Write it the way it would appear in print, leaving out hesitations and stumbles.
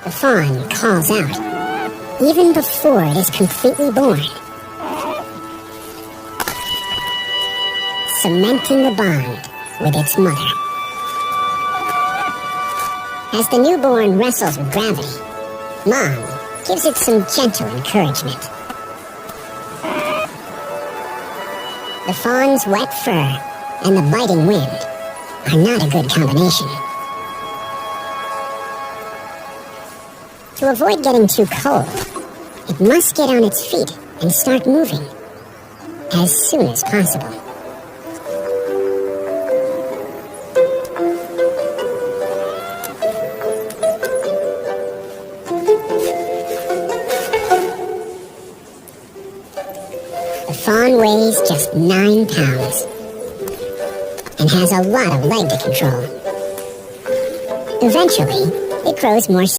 The fawn calls out, even before it is completely born, cementing the bond with its mother. As the newborn wrestles with gravity, Mom gives it some gentle encouragement. The fawn's wet fur and the biting wind are not a good combination. To avoid getting too cold, it must get on its feet and start moving as soon as possible. The fawn weighs just 9 pounds and has a lot of leg to control. Eventually, it grows more